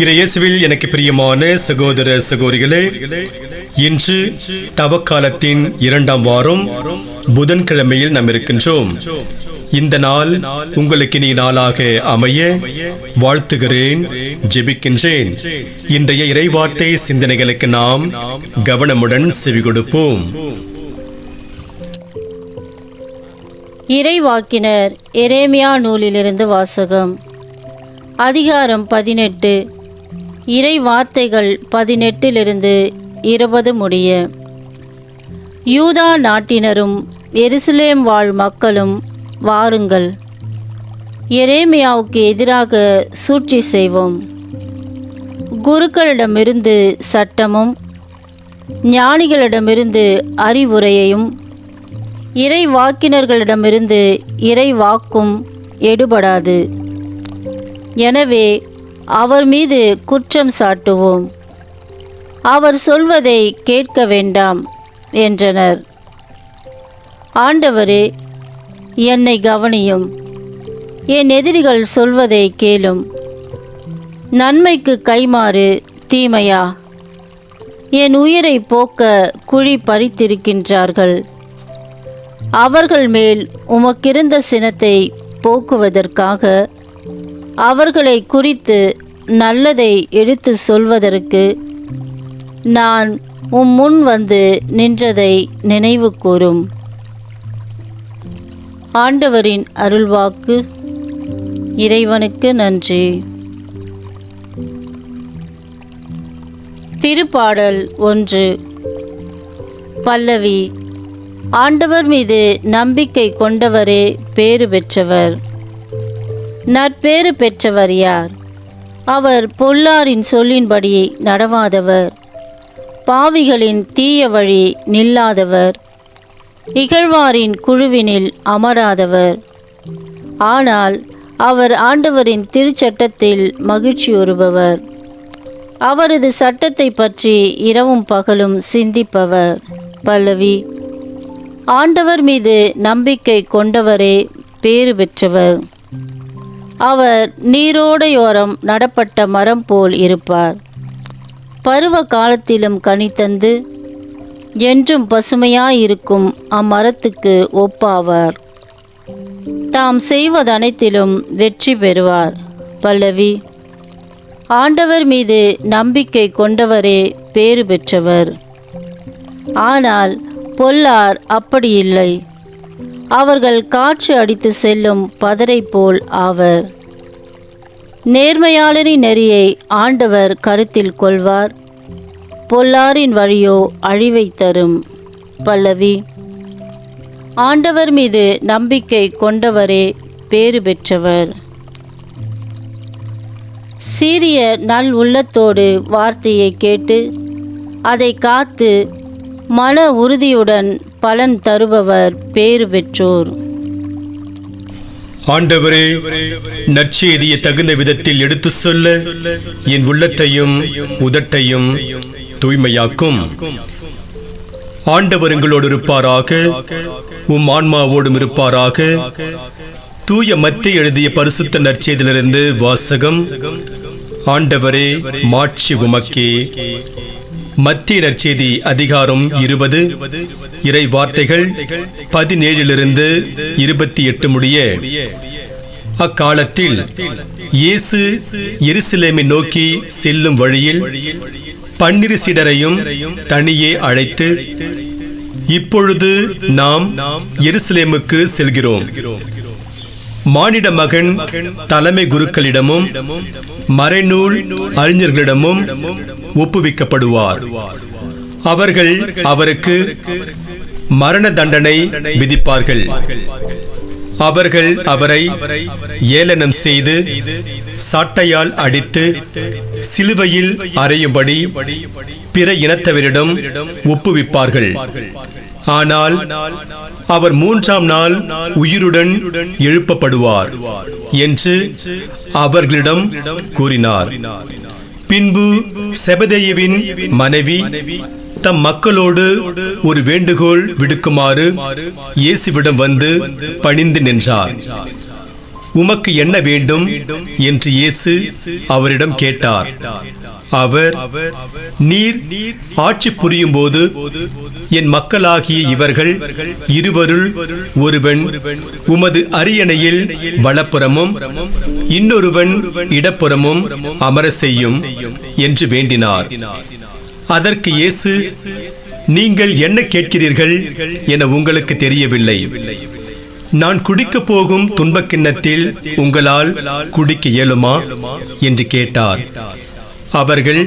இயேசுவில் எனக்கு பிரியமான சகோதர சகோதரிகளே, இன்று தவக்காலத்தின் 2ஆம் வாரம் புதன்கிழமையில் நாம் இருக்கின்றோம். இந்த நாள் உங்களுக்கு இனி நாளாக அமைய வாழ்த்துகிறேன், ஜெபிக்கின்றேன். இன்றைய இறைவார்த்தை சிந்தனைகளுக்கு நாம் கவனமுடன் செவி கொடுப்போம். இறைவாக்கினர் எரேமியா நூலிலிருந்து வாசகம். அதிகாரம் 18. இறை வார்த்தைகள் 18 20 முடிய. யூதா நாட்டினரும் எருசலேம் வாழ் மக்களும் வாருங்கள், எரேமியாவுக்கு எதிராக சூழ்ச்சி செய்வோம். குருக்களிடமிருந்து சட்டமும் ஞானிகளிடமிருந்து அறிவுரையையும் இறை வாக்கினர்களிடமிருந்து இறை வாக்கும் எடுபடாது. எனவே அவர் மீது குற்றம் சாட்டுவோம், அவர் சொல்வதை கேட்க வேண்டாம் என்றனர். ஆண்டவரே, என்னை கவனியும், என் எதிரிகள் சொல்வதை கேளும். நன்மைக்கு கைமாறு தீமையா? என் உயிரை போக்க குழி பறித்திருக்கின்றார்கள். அவர்கள் மேல் உமக்கிருந்த சினத்தை போக்குவதற்காக அவர்களை குறித்து நல்லதை எடுத்து சொல்வதற்கு நான் முன் வந்து நின்றதை நினைவு கூரும். ஆண்டவரின் அருள்வாக்கு. இறைவனுக்கு நன்றி. திருப்பாடல் 1. பல்லவி. ஆண்டவர் மீது நம்பிக்கை கொண்டவரே பேறு பெற்றவர். நற்பேறு பெற்றவர் யார்? அவர் பொல்லாரின் சொல்லின்படி நடவாதவர், பாவிகளின் தீய வழி நில்லாதவர், இகழ்வாரின் குழுவினில் அமராதவர். ஆனால் அவர் ஆண்டவரின் திருச்சட்டத்தில் மகிழ்ச்சியுறுபவர். அவரது சட்டத்தை பற்றி இரவும் பகலும் சிந்திப்பவர். பல்லவி. ஆண்டவர் மீது நம்பிக்கை கொண்டவரே பேறு பெற்றவர். அவர் நீரோடையோரம் நடப்பட்ட மரம் போல் இருப்பார். பருவ காலத்திலும் கனி தந்து என்றும் பசுமையாயிருக்கும் அம்மரத்துக்கு ஒப்பாவார். தாம் செய்வதனைத்திலும் வெற்றி பெறுவார். பல்லவி. ஆண்டவர் மீது நம்பிக்கை கொண்டவரே பேறு பெற்றவர். ஆனால் பொல்லார் அப்படியில்லை. அவர்கள் காற்று அடித்து செல்லும் பதரை போல் ஆவர். நேர்மையாளரின் நெறியை ஆண்டவர் கருத்தில் கொள்வார், பொல்லாரின் வழியோ அழிவை தரும். பல்லவி. ஆண்டவர் மீது நம்பிக்கை கொண்டவரே பேறு பெற்றவர். சீரிய நல் உள்ளத்தோடு வார்த்தையை கேட்டு அதை காத்து மன உறுதியுடன் பலன் தருபவர் பேறு பெற்றோர். ஆண்டவரே, நற்செய்தியை தகுந்த விதத்தில் எடுத்து சொல்ல என் உள்ளத்தையும் உதட்டையும் தூய்மையாக்கும். ஆண்டவர் எங்களோடு இருப்பாராக, உம் ஆன்மாவோடும் இருப்பாராக. தூய மத்தேயு எழுதிய பரிசுத்த நற்செய்தியிலிருந்து வாசகம். ஆண்டவரே, மாட்சி உமக்கே. மத்தேயு நற்செய்தி அதிகாரம் 20 இறை வார்த்தைகள் 17 28 முடிய. அக்காலத்தில் இயேசு எருசலேமை நோக்கி செல்லும் வழியில் 12 சீடரையும் தனியே அழைத்து, இப்பொழுது நாம் எருசலேமுக்கு செல்கிறோம். மானிட மகன் தலைமை குருக்களிடமும் மறைநூல் அறிஞர்களிடமும் ஒப்புவிக்கப்படுவார். அவர்கள் அவருக்கு மரண தண்டனை விதிப்பார்கள். அவர்கள் அவரை ஏளனம் செய்து சாட்டையால் அடித்து சிலுவையில் அறையும்படி பிற இனத்தவரிடம் ஒப்புவிப்பார்கள். ஆனால் அவர் 3ஆம் நாள் உயிருடன் எழுப்பப்படுவார் என்று அவர்களிடம் கூறினார். பின்பு செபதேயுவின் மனைவி தம் மக்களோடு ஒரு வேண்டுகோள் விடுக்குமாறு இயேசுவிடம் வந்து பணிந்து நின்றார். உமக்கு என்ன வேண்டும் என்று இயேசு அவரிடம் கேட்டார். அவர், நீர் ஆட்சி புரியும் போது என் மக்களாகிய இவர்கள் இருவருள் ஒருவன் உமது அரியணையில் வலப்புறமும் இன்னொருவன் இடப்புறமும் அமர செய்யும் என்று வேண்டினார். அதற்கு இயேசு, நீங்கள் என்ன கேட்கிறீர்கள் என உங்களுக்கு தெரியவில்லை. நான் குடிக்கப் போகும் துன்பக் கிண்ணத்தில் உங்களால் குடிக்க இயலுமா என்று கேட்டார். அவர்கள்,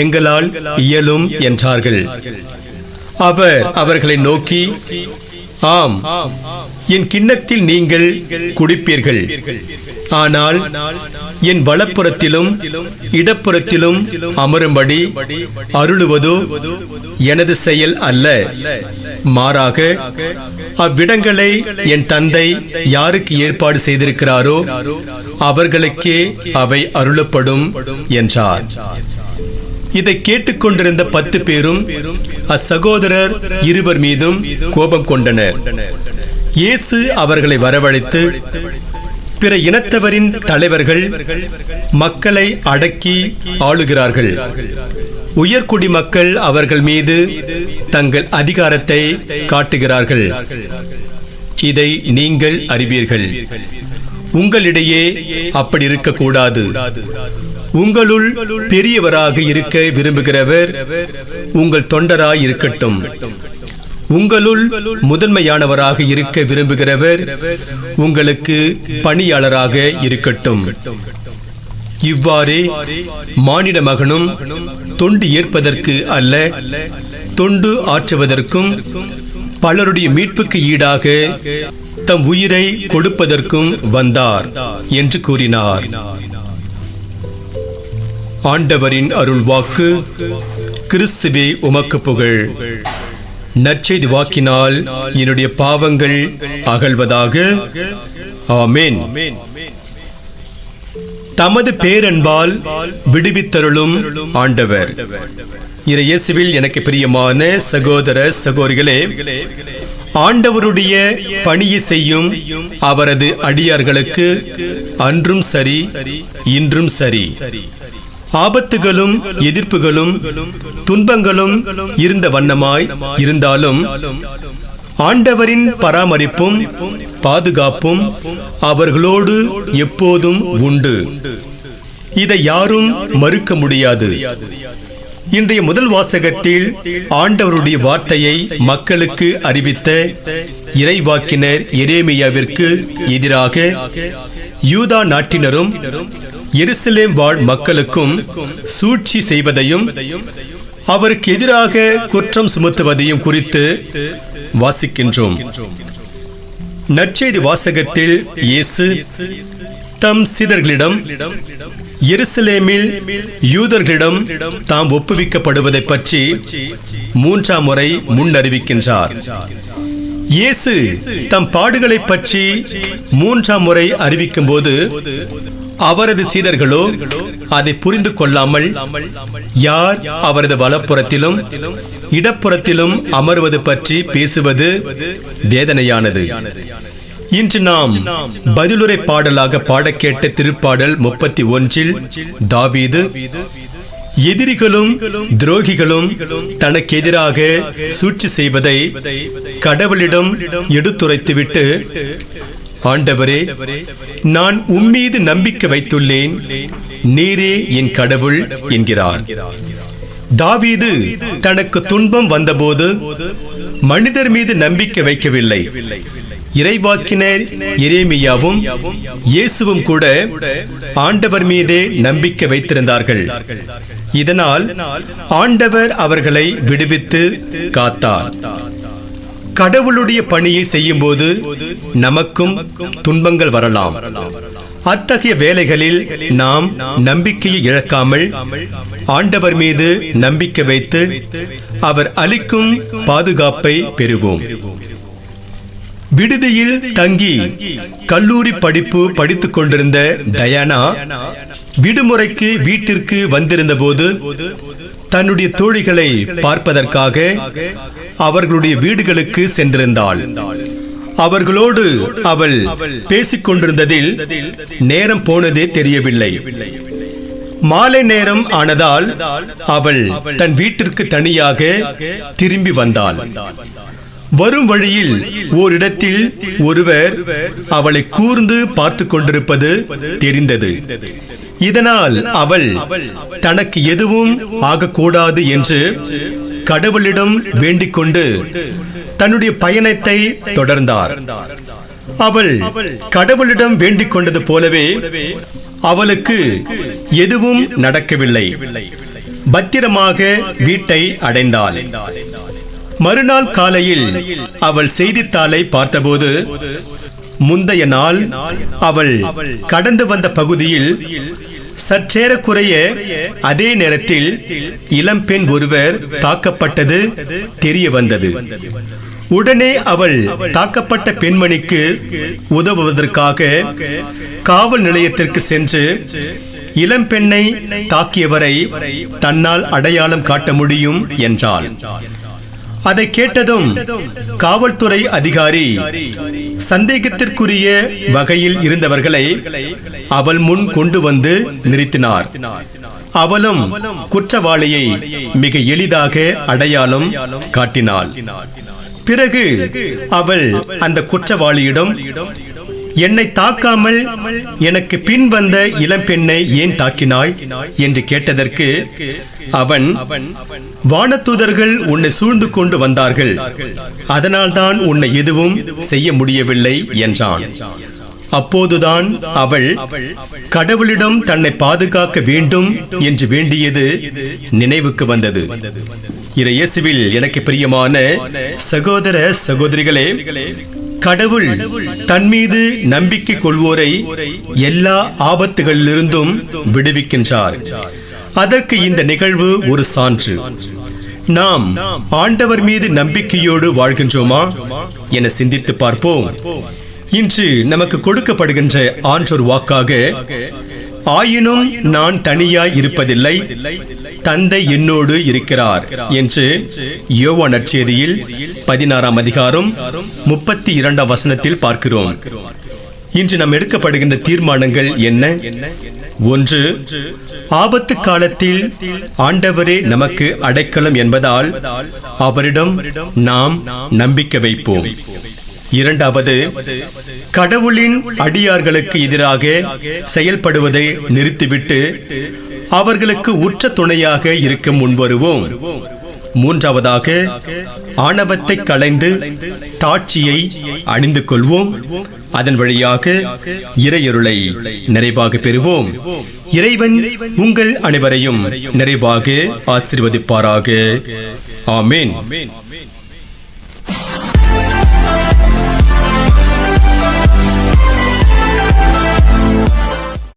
எங்களால் இயலும் என்றார்கள். அவர் அவர்களை நோக்கி, ஆம், என் கிண்ணத்தில் நீங்கள் குடிப்பீர்கள். ஆனால் என் வலப்புறத்திலும் இடப்புறத்திலும் அமரும்படி அருளுவதோ எனது செயல் அல்ல, மாறாக அவ்விடங்களை என் தந்தை யாருக்கு ஏற்பாடு செய்திருக்கிறாரோ அவர்களுக்கே அவை அருளப்படும் என்றார். இதை கேட்டுக்கொண்டிருந்த 10 பேரும் அச்சகோதரர் இருவர் மீதும் கோபம் கொண்டனர். இயேசு அவர்களை வரவழைத்து, பிற இனத்தவரின் தலைவர்கள் மக்களை அடக்கி ஆளுகிறார்கள். உயர்குடி மக்கள் அவர்கள் மீது தங்கள் அதிகாரத்தை காட்டுகிறார்கள். இதை நீங்கள் அறிவீர்கள். உங்களிடையே அப்படி இருக்கக்கூடாது. உங்களுள் பெரியவராக இருக்க விரும்புகிறவர் உங்கள் தொண்டராய் இருக்கட்டும். உங்களுள் முதன்மையானவராக இருக்க விரும்புகிறவர் உங்களுக்கு பணியாளராக இருக்கட்டும். இவ்வாறே மானிட மகனும் தொண்டு ஏற்பதற்கு அல்ல, தொண்டு ஆற்றுவதற்கும் பலருடைய மீட்புக்கு ஈடாக தம் உயிரை கொடுப்பதற்கும் வந்தார் என்று கூறினார். ஆண்டவரின் அருள் வாக்கு. கிறிஸ்துவே உமக்கு புகழ். நற்செய்தி வாக்கினால் என்னுடைய பாவங்கள் அகல்வதாக. ஆமென். தமது பேரன்பால் விடுவித்தருளும் ஆண்டவர். இயேசுவில் எனக்கு பிரியமான சகோதர சகோதரிகளே, ஆண்டவருடைய பணியை செய்யும் அவரது அடியார்களுக்கு அன்றும் சரி இன்றும் சரி ஆபத்துகளும் எதிர்ப்புகளும் துன்பங்களும் இருந்த வண்ணமாய் இருந்தாலும் ஆண்டவரின் பராமரிப்பும் பாதுகாப்பும் அவர்களோடு எப்போதும் உண்டு. இதை யாரும் மறுக்க முடியாது. இன்றைய முதல் வாசகத்தில் ஆண்டவருடைய வார்த்தையை மக்களுக்கு அறிவித்த இறைவாக்கினர் எரேமியாவிற்கு எதிராக யூதா நாட்டினரும் எருசலேம் வாழ் மக்களுக்கும் சூழ்ச்சி செய்வதையும் அவருக்கு எதிராக குற்றம் சுமத்துவதையும் குறித்து வாசிக்கின்றோம். நற்செய்தி வாசகத்தில் இயேசு தம் சீடர்களிடம் எருசலேமில் யூதர்களிடம் தாம் ஒப்புவிக்கப்படுவதை பற்றி 3ஆம் முறை முன்னறிவிக்கின்றார். இயேசு தம் பாடுகளை பற்றி 3ஆம் முறை அறிவிக்கும் போது அவரது சீடர்களோ அதை புரிந்து கொள்ளாமல் யார் அவரது வலப்புறத்திலும் இடப்புறத்திலும் அமர்வது பற்றி பேசுவது வேதனையானது. இன்று நாம் பதிலுரை பாடலாக பாடக்கேட்ட திருப்பாடல் 31 தாவீது எதிரிகளும் துரோகிகளும் தனக்கு எதிராக சூழ்ச்சி செய்வதை கடவுளிடம் எடுத்துரைத்துவிட்டு, ஆண்டவரே, நான் உம்மீது நம்பிக்கை வைத்துள்ளேன், நீரே என் கடவுள் என்கிறார். தாவீது தனக்கு துன்பம் வந்தபோது மனிதர் மீது நம்பிக்கை வைக்கவில்லை. இறைவாக்கினர் எரேமியாவும் இயேசுவும் கூட ஆண்டவர் மீதே நம்பிக்கை வைத்திருந்தார்கள். இதனால் ஆண்டவர் அவர்களை விடுவித்து காத்தார். கடவுளுடைய பணியை செய்யும் போது நமக்கும் துன்பங்கள் வரலாம். அத்தகைய வேளைகளில் நாம் நம்பிக்கையை இழக்காமல் ஆண்டவர் மீது நம்பிக்கை வைத்து அவர் அளிக்கும் பாதுகாப்பை பெறுவோம். விடுதியில் தங்கி கல்லூரி படிப்பு படித்துக் கொண்டிருந்த டயானா விடுமுறைக்கு வீட்டிற்கு வந்திருந்த போது தன்னுடைய தோழிகளை பார்ப்பதற்காக அவர்களுடைய வீடுகளுக்கு சென்றிருந்தாள். அவர்களோடு அவள் பேசிக் கொண்டிருந்ததில் நேரம் போனதே தெரியவில்லை. மாலை நேரம் ஆனதால் அவள் தன் வீட்டிற்கு தனியாக திரும்பி வந்தாள். வரும் வழியில் ஓரிடத்தில் ஒருவர் அவளை கூர்ந்து பார்த்து கொண்டிருப்பது தெரிந்தது. இதனால் அவள் தனக்கு எதுவும் ஆகக்கூடாது என்று கடவுளிடம் வேண்டிக் கொண்டு தன்னுடைய பயணத்தை தொடர்ந்தார். அவள் கடவுளிடம் வேண்டிக் கொண்டது போலவே அவளுக்கு எதுவும் நடக்கவில்லை. பத்திரமாக வீட்டை அடைந்தாள். மறுநாள் காலையில் அவள் செய்தித்தாளை பார்த்தபோது முந்தைய நாள் அவள் கடந்து வந்த பகுதியில் சற்றேறக்குறைய அதே நேரத்தில் இளம்பெண் ஒருவர் தாக்கப்பட்டது தெரிய வந்தது. உடனே அவள் தாக்கப்பட்ட பெண்மணிக்கு உதவுவதற்காக காவல் நிலையத்திற்கு சென்று இளம்பெண்ணை தாக்கியவரை தன்னால் அடையாளம் காட்ட முடியும் என்றாள். அதை கேட்டதும் காவல்துறை அதிகாரி சந்தேகத்திற்குரிய வகையில் இருந்தவர்களை அவள் முன் கொண்டு வந்து நிறுத்தினார். அவளும் குற்றவாளியை மிக எளிதாக அடையாளம் காட்டினாள். பிறகு அவள் அந்த குற்றவாளியிடம், என்னை தாக்காமல் எனக்கு பின் வந்த இளம்பெண்ணை ஏன் தாக்கினாய் என்று கேட்டதற்கு அவன், வானதூதர்கள் உன்னை சூழ்ந்து கொண்டு வந்தார்கள், அதனால்தான் உன்னை எதுவும் செய்ய முடியவில்லை என்றான். அப்போதுதான் அவள் கடவுளிடம் தன்னை பாதுகாக்க வேண்டும் என்று வேண்டியது நினைவுக்கு வந்தது. இயேசுவில் எனக்கு பிரியமான சகோதர சகோதரிகளே, கடவுள் தன் மீது நம்பிக்கை கொள்வோரை எல்லா ஆபத்துகளிலிருந்தும் விடுவிக்கின்றார். அதற்கு இந்த நிகழ்வு ஒரு சான்று. நாம் ஆண்டவர் மீது நம்பிக்கையோடு வாழ்கின்றோமா என சிந்தித்து பார்ப்போம். இன்று நமக்கு கொடுக்கப்படுகின்ற ஆன்றோர் வாக்காக, ஆயினும் நான் தனியாய் இருப்பதில்லை, தந்தை என்னோடு இருக்கிறார் என்று யோவான் நற்செய்தியில் 16ஆம் அதிகாரம் 32ஆம் வசனத்தில் பார்க்கிறோம். இன்று நாம் எடுக்கப்படுகின்ற தீர்மானங்கள் என்ன? 1. ஆபத்து காலத்தில் ஆண்டவரே நமக்கு அடைக்கலம் என்பதால் அவரிடம் நாம் நம்பிக்கை வைப்போம். 2. கடவுளின் அடியார்களுக்கு எதிராக செயல்படுவதை நிறுத்திவிட்டு அவர்களுக்கு உற்ற துணையாக இருக்க முன்வருவோம். 3. ஆணவத்தை களைந்து தாட்சியை அணிந்து கொள்வோம். அதன் வழியாக இறையருளை நிறைவாக பெறுவோம். இறைவன் உங்கள் அனைவரையும் நிறைவாக ஆசீர்வதிப்பாராக. ஆமென்.